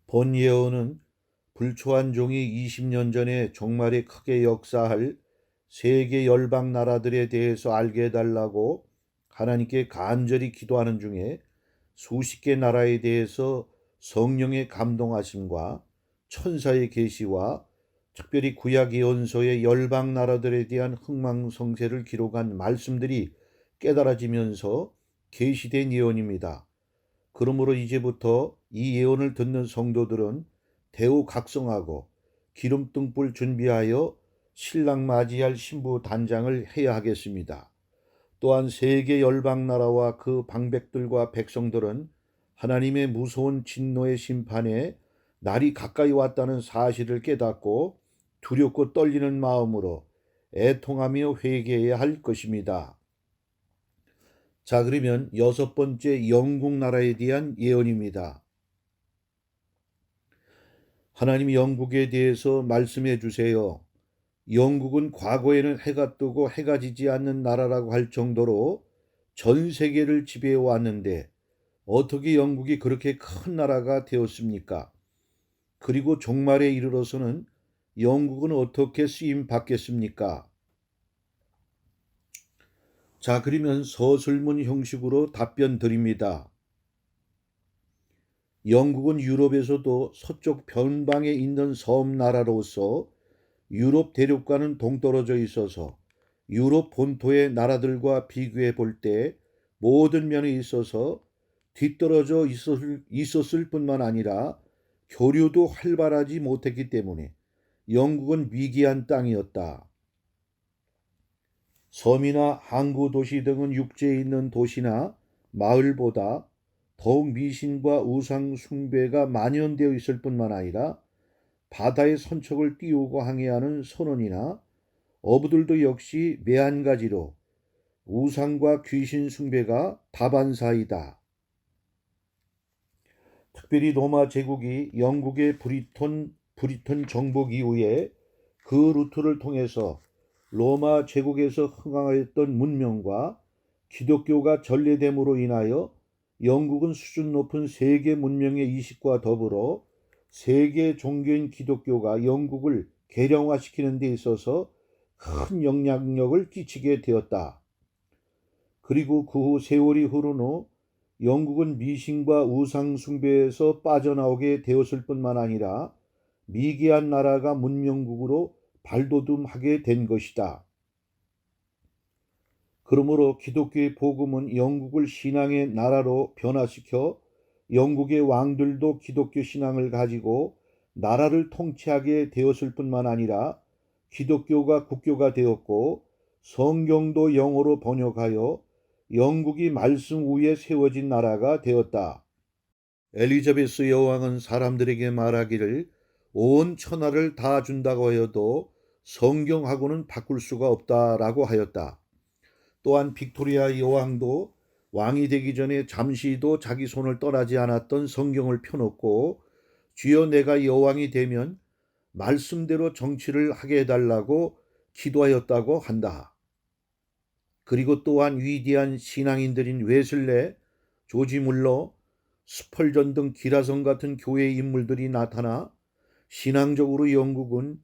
본 예언은 불초한 종이 20년 전에 종말에 크게 역사할 세계 열방 나라들에 대해서 알게 해달라고 하나님께 간절히 기도하는 중에 수십 개 나라에 대해서 성령의 감동하심과 천사의 계시와 특별히 구약 예언서의 열방 나라들에 대한 흥망성쇠를 기록한 말씀들이 깨달아지면서 계시된 예언입니다. 그러므로 이제부터 이 예언을 듣는 성도들은 대우각성하고 기름등불 준비하여 신랑 맞이할 신부 단장을 해야 하겠습니다. 또한 세계 열방 나라와 그 방백들과 백성들은 하나님의 무서운 진노의 심판에 날이 가까이 왔다는 사실을 깨닫고 두렵고 떨리는 마음으로 애통하며 회개해야 할 것입니다. 자, 그러면 여섯 번째 영국 나라에 대한 예언입니다. 하나님이 영국에 대해서 말씀해 주세요. 영국은 과거에는 해가 뜨고 해가 지지 않는 나라라고 할 정도로 전 세계를 지배해 왔는데 어떻게 영국이 그렇게 큰 나라가 되었습니까? 그리고 종말에 이르러서는 영국은 어떻게 쓰임 받겠습니까? 자, 그러면 서술문 형식으로 답변 드립니다. 영국은 유럽에서도 서쪽 변방에 있는 섬나라로서 유럽 대륙과는 동떨어져 있어서 유럽 본토의 나라들과 비교해 볼 때 모든 면에 있어서 뒤떨어져 있었을 뿐만 아니라 교류도 활발하지 못했기 때문에 영국은 미개한 땅이었다. 섬이나 항구 도시 등은 육지에 있는 도시나 마을보다 더욱 미신과 우상 숭배가 만연되어 있을 뿐만 아니라 바다의 선척을 띄우고 항해하는 선원이나 어부들도 역시 매한가지로 우상과 귀신 숭배가 다반사이다. 특별히 로마 제국이 영국의 브리턴 정복 이후에 그 루트를 통해서 로마 제국에서 흥황하였던 문명과 기독교가 전래됨으로 인하여 영국은 수준 높은 세계 문명의 이식과 더불어 세계 종교인 기독교가 영국을 개량화시키는 데 있어서 큰 영향력을 끼치게 되었다. 그리고 그 후 세월이 흐른 후 영국은 미신과 우상 숭배에서 빠져나오게 되었을 뿐만 아니라 미개한 나라가 문명국으로 발돋움하게 된 것이다. 그러므로 기독교의 복음은 영국을 신앙의 나라로 변화시켜 영국의 왕들도 기독교 신앙을 가지고 나라를 통치하게 되었을 뿐만 아니라 기독교가 국교가 되었고 성경도 영어로 번역하여 영국이 말씀 위에 세워진 나라가 되었다. 엘리자베스 여왕은 사람들에게 말하기를 온 천하를 다 준다고 하여도 성경하고는 바꿀 수가 없다라고 하였다. 또한 빅토리아 여왕도 왕이 되기 전에 잠시도 자기 손을 떠나지 않았던 성경을 펴놓고 주여 내가 여왕이 되면 말씀대로 정치를 하게 해달라고 기도하였다고 한다. 그리고 또한 위대한 신앙인들인 웨슬레, 조지 물러, 스펄전 등 기라성 같은 교회 인물들이 나타나 신앙적으로 영국은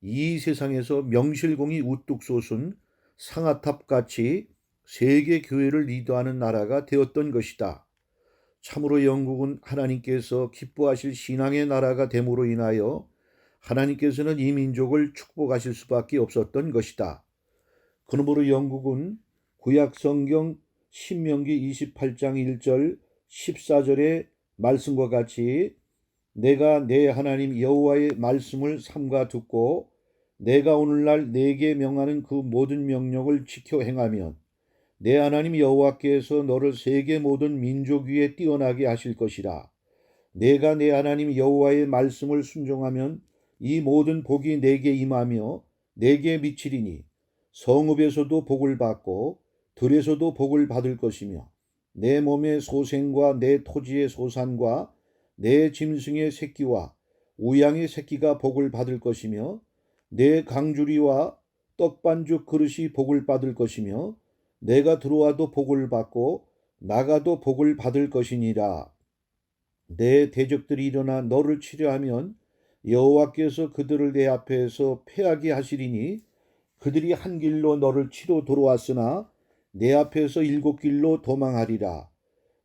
이 세상에서 명실공히 우뚝 솟은 상아탑같이 세계 교회를 리드하는 나라가 되었던 것이다. 참으로 영국은 하나님께서 기뻐하실 신앙의 나라가 됨으로 인하여 하나님께서는 이 민족을 축복하실 수밖에 없었던 것이다. 그러므로 영국은 구약 성경 신명기 28장 1절 14절의 말씀과 같이 내가 내 하나님 여호와의 말씀을 삼가 듣고 내가 오늘날 네게 명하는 그 모든 명령을 지켜 행하면 내 하나님 여호와께서 너를 세계 모든 민족 위에 뛰어나게 하실 것이라. 내가 내 하나님 여호와의 말씀을 순종하면 이 모든 복이 내게 임하며 내게 미치리니 성읍에서도 복을 받고 들에서도 복을 받을 것이며 내 몸의 소생과 내 토지의 소산과 내 짐승의 새끼와 우양의 새끼가 복을 받을 것이며 내 강주리와 떡반죽 그릇이 복을 받을 것이며 내가 들어와도 복을 받고 나가도 복을 받을 것이니라. 내 대적들이 일어나 너를 치려 하면 여호와께서 그들을 내 앞에서 패하게 하시리니 그들이 한 길로 너를 치러 들어왔으나 내 앞에서 일곱 길로 도망하리라.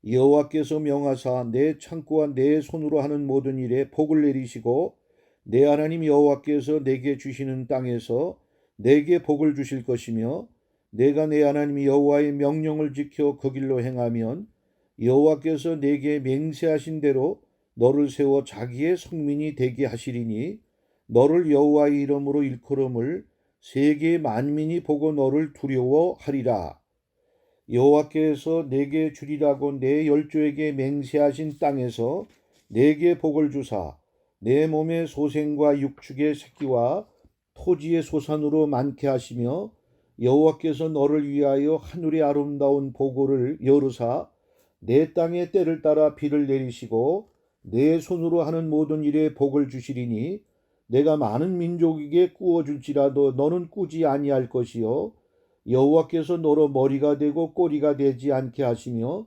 여호와께서 명하사 내 창고와 내 손으로 하는 모든 일에 복을 내리시고 내 하나님 여호와께서 내게 주시는 땅에서 내게 복을 주실 것이며 내가 내 하나님 여호와의 명령을 지켜 그 길로 행하면 여호와께서 내게 맹세하신 대로 너를 세워 자기의 성민이 되게 하시리니 너를 여호와의 이름으로 일컬음을 세계 만민이 보고 너를 두려워하리라. 여호와께서 내게 주리라고 내 열조에게 맹세하신 땅에서 내게 복을 주사 내 몸의 소생과 육축의 새끼와 토지의 소산으로 많게 하시며 여호와께서 너를 위하여 하늘의 아름다운 보고를 열으사 내 땅에 때를 따라 비를 내리시고 내 손으로 하는 모든 일에 복을 주시리니 내가 많은 민족에게 꾸어줄지라도 너는 꾸지 아니할 것이요 여호와께서 너로 머리가 되고 꼬리가 되지 않게 하시며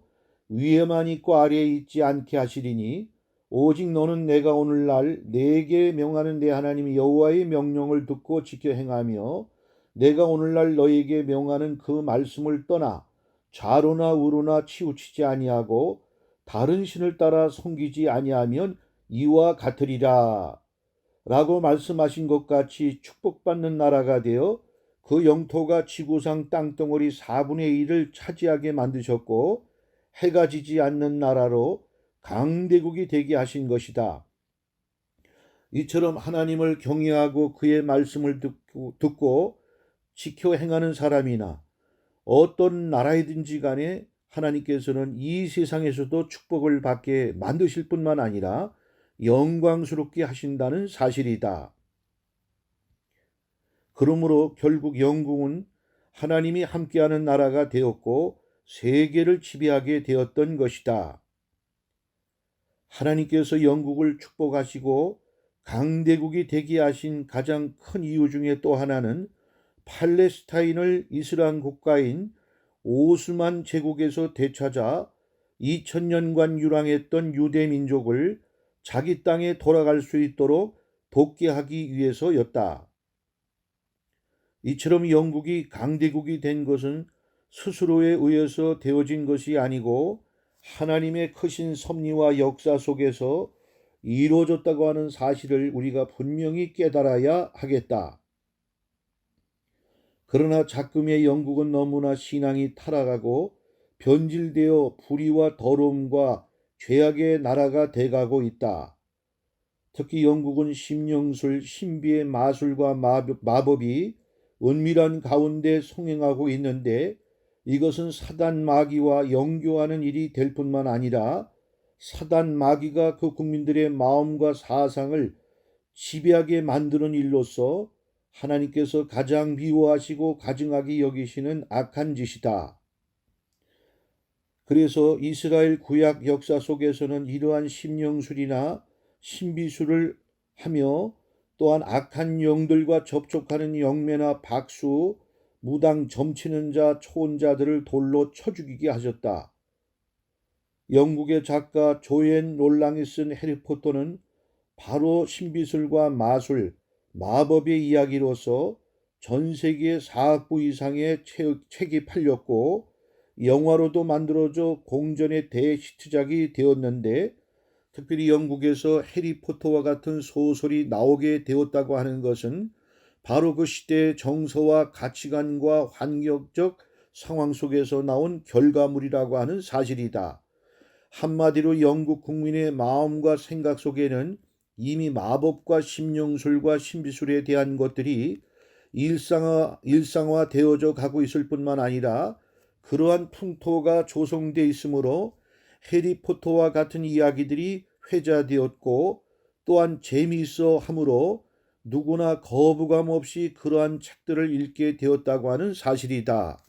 위에만 있고 아래에 있지 않게 하시리니 오직 너는 내가 오늘날 내게 명하는 내 하나님 여호와의 명령을 듣고 지켜 행하며 내가 오늘날 너에게 명하는 그 말씀을 떠나 좌로나 우로나 치우치지 아니하고 다른 신을 따라 섬기지 아니하면 이와 같으리라. 라고 말씀하신 것 같이 축복받는 나라가 되어 그 영토가 지구상 땅덩어리 4분의 1을 차지하게 만드셨고 해가 지지 않는 나라로 강대국이 되게 하신 것이다. 이처럼 하나님을 경외하고 그의 말씀을 듣고 지켜 행하는 사람이나 어떤 나라이든지 간에 하나님께서는 이 세상에서도 축복을 받게 만드실 뿐만 아니라 영광스럽게 하신다는 사실이다. 그러므로 결국 영국은 하나님이 함께하는 나라가 되었고 세계를 지배하게 되었던 것이다. 하나님께서 영국을 축복하시고 강대국이 되게 하신 가장 큰 이유 중에 또 하나는 팔레스타인을 이스라엘 국가인 오스만 제국에서 되찾아 2000년간 유랑했던 유대 민족을 자기 땅에 돌아갈 수 있도록 돕게 하기 위해서였다. 이처럼 영국이 강대국이 된 것은 스스로에 의해서 되어진 것이 아니고 하나님의 크신 섭리와 역사 속에서 이루어졌다고 하는 사실을 우리가 분명히 깨달아야 하겠다. 그러나 작금의 영국은 너무나 신앙이 타락하고 변질되어 불의와 더러움과 죄악의 나라가 돼가고 있다. 특히 영국은 심령술, 신비의 마술과 마법이 은밀한 가운데 성행하고 있는데 이것은 사단 마귀와 영교하는 일이 될 뿐만 아니라 사단 마귀가 그 국민들의 마음과 사상을 지배하게 만드는 일로서 하나님께서 가장 미워하시고 가증하게 여기시는 악한 짓이다. 그래서 이스라엘 구약 역사 속에서는 이러한 심령술이나 신비술을 하며 또한 악한 영들과 접촉하는 영매나 박수, 무당 점치는 자, 초혼자들을 돌로 쳐 죽이게 하셨다. 영국의 작가 조앤 롤랑이 쓴 해리포터는 바로 신비술과 마술, 마법의 이야기로서 전 세계 4억 부 이상의 책이 팔렸고 영화로도 만들어져 공전의 대히트작이 되었는데 특별히 영국에서 해리포터와 같은 소설이 나오게 되었다고 하는 것은 바로 그 시대의 정서와 가치관과 환경적 상황 속에서 나온 결과물이라고 하는 사실이다. 한마디로 영국 국민의 마음과 생각 속에는 이미 마법과 심령술과 신비술에 대한 것들이 일상화 되어져 가고 있을 뿐만 아니라 그러한 풍토가 조성되어 있으므로 해리포터와 같은 이야기들이 회자되었고 또한 재미있어 하므로 누구나 거부감 없이 그러한 책들을 읽게 되었다고 하는 사실이다.